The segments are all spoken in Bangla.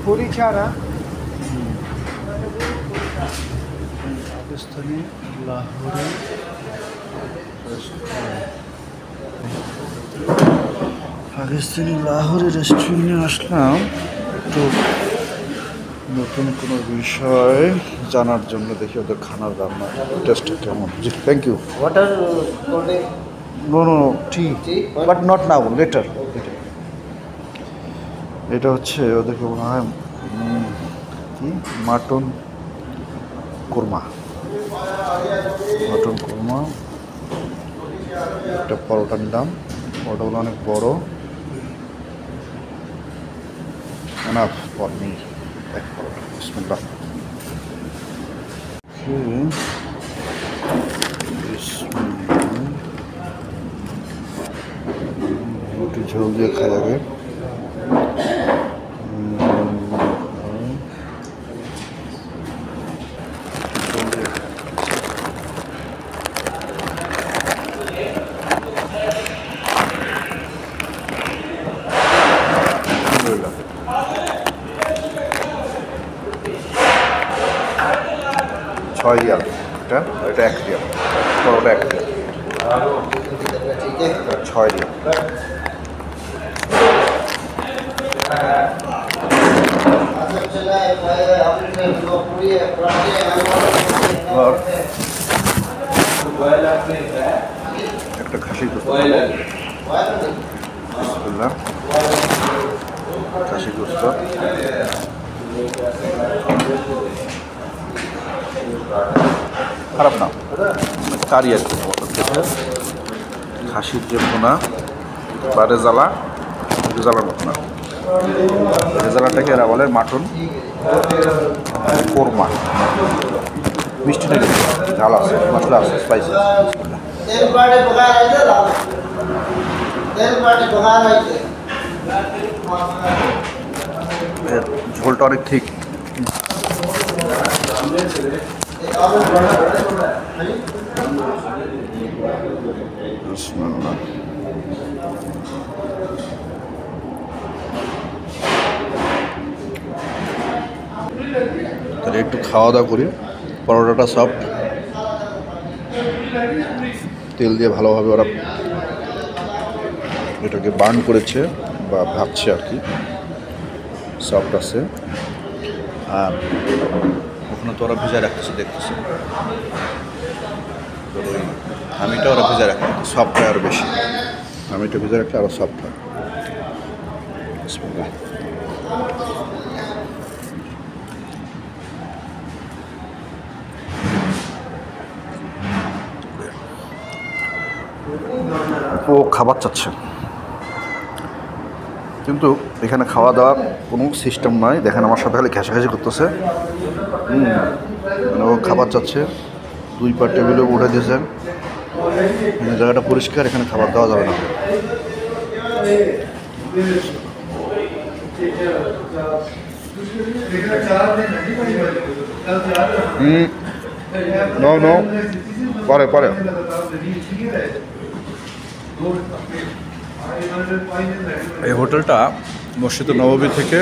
पूरी चारा पाकिस्तानी लाहौरी পাকিস্তানি লাহোরের রেস্টুরেন্টে আসলাম তো নতুন কোনো বিষয় জানার জন্য। দেখি ওদের খানার রান্না টেস্টটা কেমন। জি thank you. Water no no tea but not now later. এটা হচ্ছে ওদেরকে মনে হয় কি মাটন কোরমা। মাটন কোরমা একটা পরোটা নিলাম। পরোটাগুলো অনেক বড়। এনাফ ফর মি এক পরোটা। বিসমিল্লাহ। একটু ঝোল দিয়ে খাই আগে। ছয় রিয়াল এটা, এটা 1 রিয়াল, পরোটা 1 রিয়াল, 6 রিয়াল। একটা খাসির গোস্ত, বিসমিল্লাহ। খাসির গোস্ত খারাপ না, কারি আর কি। খাসির যে ভুনা বা রেজালা, রেজালার মতো না, রেজালাটাকে এরা বলে মাটন কোরমা। মিষ্টিটা কিন্তু ঝাল আছে, মশলা আছে, স্পাইসি। ঝোলটা অনেক ঠিক। তাহলে একটু খাওয়া দাওয়া করি। পরোটাটা সফট, তেল দিয়ে ভালোভাবে ওরা এটাকে বার্ন করেছে বা ভাবছে আর কি। সফট আছে। আর ওখানে তো ওরা ভেজা রাখতেছে, দেখতেছে। তো ওই হামিটা ওরা ভেজা রাখে, সফট হয় আরও বেশি। হামিটা ভেজা রাখলে আরও সফট হয়। ও খাবার চাচ্ছে, কিন্তু এখানে খাওয়া দাওয়ার কোনো সিস্টেম নয়। দেখেন আমার সাথে খালি ঘেঁষাঘেঁষি করতেছে। ও খাবার চাচ্ছে, 2 পা টেবিলে উঠে দিয়েছেন। জায়গাটা পরিষ্কার, এখানে খাবার দেওয়া যাবে না। নো নো, পরে পরে। এই হোটেলটা মসজিদ নববী থেকে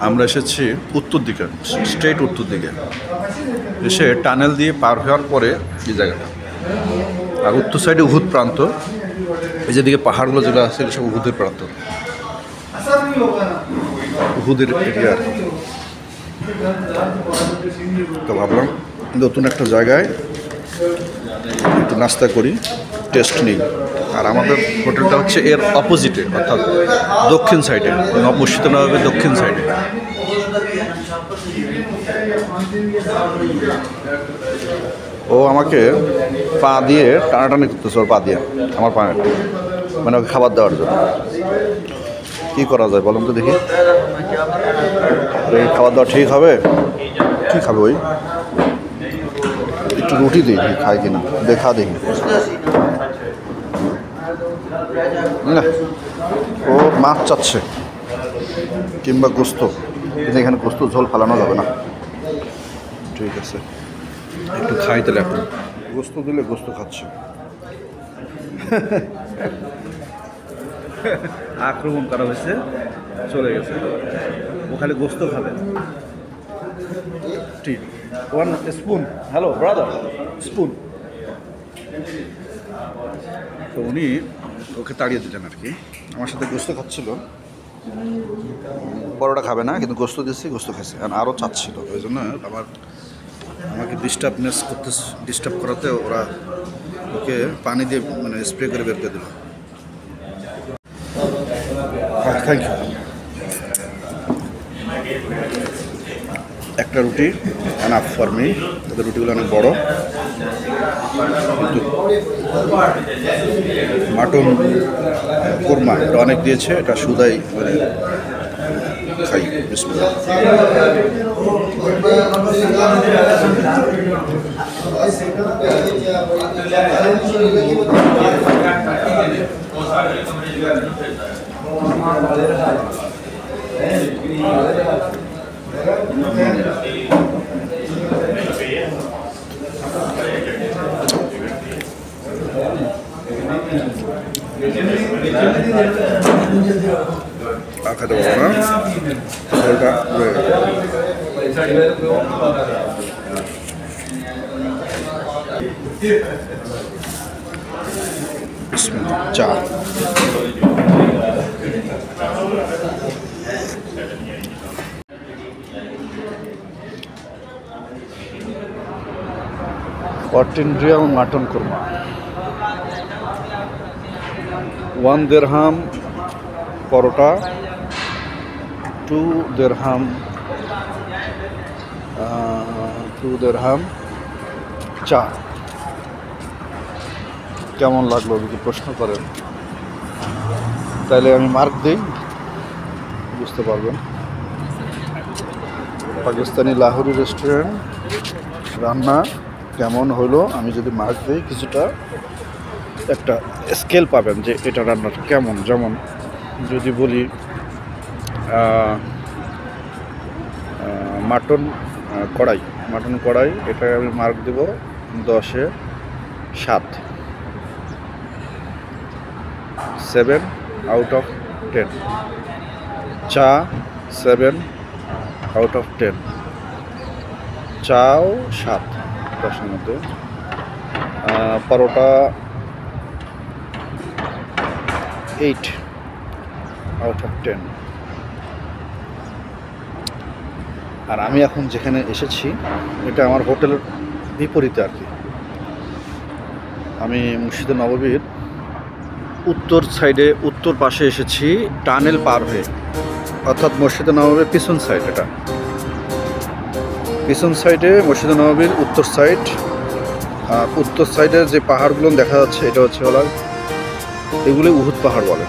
আমরা এসেছি উত্তর দিকে, স্ট্রেট উত্তর দিকে এসে টানেল দিয়ে পার হওয়ার পরে এই জায়গাটা। আর উত্তর সাইডে উহুদ প্রান্ত, এই যেদিকে পাহাড়গুলো যেগুলো আছে সব উহুদের প্রান্ত, উহুদের এরিয়া। তো ভাবলাম নতুন একটা জায়গায় একটু নাস্তা করি, টেস্ট নিই। আর আমাদের হোটেলটা হচ্ছে এর অপোজিটে, অর্থাৎ দক্ষিণ সাইডে, মসজিদ নববীর দক্ষিণ সাইডে। ও আমাকে পা দিয়ে টানাটানি করতেছে, ওর পা দিয়ে আমার পায়ে, মানে ওকে খাবার দেওয়ার জন্য। কী করা যায় বলুন তো দেখি। এই খাবার দাওয়া ঠিক হবে? কী খাবে ওই? একটু রুটি দিই, খাই কিনা দেখা দেখি। না, ও মাছ চাচ্ছে কিংবা গোস্ত, কিন্তু এখানে গোস্ত ঝোল ফালানো যাবে না। ঠিক আছে, একটু খাই তাহলে। এখন গোস্ত দিলে গোস্ত খাচ্ছে। আক্রমণ করা হয়েছে, চলে গেছে। ও খালি গোস্ত খাবে। ঠিক, 1 স্পুন। Hello brother, spoon. তো উনি ওকে তাড়িয়ে দিলেন আর কি। আমার সাথে গোস্ত খাচ্ছিল, পরোটা খাবে না, কিন্তু গোস্ত দিচ্ছি, গোস্ত খেয়েছে, আরও চাচ্ছিল। ওই জন্য আমাকে ডিস্টার্ব করাতে ওরা ওকে পানি দিয়ে মানে স্প্রে করে বের করে দিল। Thank you. একটা রুটি এনাফ ফর মি। তাদের রুটিগুলো অনেক বড়, কিন্তু মাটন কোরমা এটা অনেক দিয়েছে। এটা সুদাই মানে খাই। বিসমিল্লাহ। খেতে পারবো না, ঝোলটা চা। রিয়াল মাটন কোরমা, 1 দিরহাম পরোটা, 2 দিরহাম চা। কেমন লাগলো যদি প্রশ্ন করেন তাহলে আমি মার্ক দিই, বুঝতে পারবেন। পাকিস্তানি লাহোরি রেস্টুরেন্ট রান্না কেমন হলো আমি যদি মার্ক দিই, কিছুটা একটা স্কেল পাবেন যে এটা রান্নাটা কেমন। যেমন যদি বলি মাটন কড়াই, এটা আমি মার্ক দেব 10-এ 7, 7 আউট অফ 10। চা 7 আউট অফ 10, চাও 7 10-এর মধ্যে। পরোটা 8 আউট অফ 10। আর আমি এখন যেখানে এসেছি এটা আমার হোটেলের বিপরীতে আর কি। আমি মসজিদে নববীর উত্তর পাশে এসেছি, টানেল পার হয়ে, অর্থাৎ মসজিদে নববীর পিছন সাইড। এটা পিছন সাইডে মসজিদে নববীর উত্তর সাইড। আর উত্তর সাইডের যে পাহাড়গুলো দেখা যাচ্ছে এটা হচ্ছে এগুলো উহুদ পাহাড় বলে।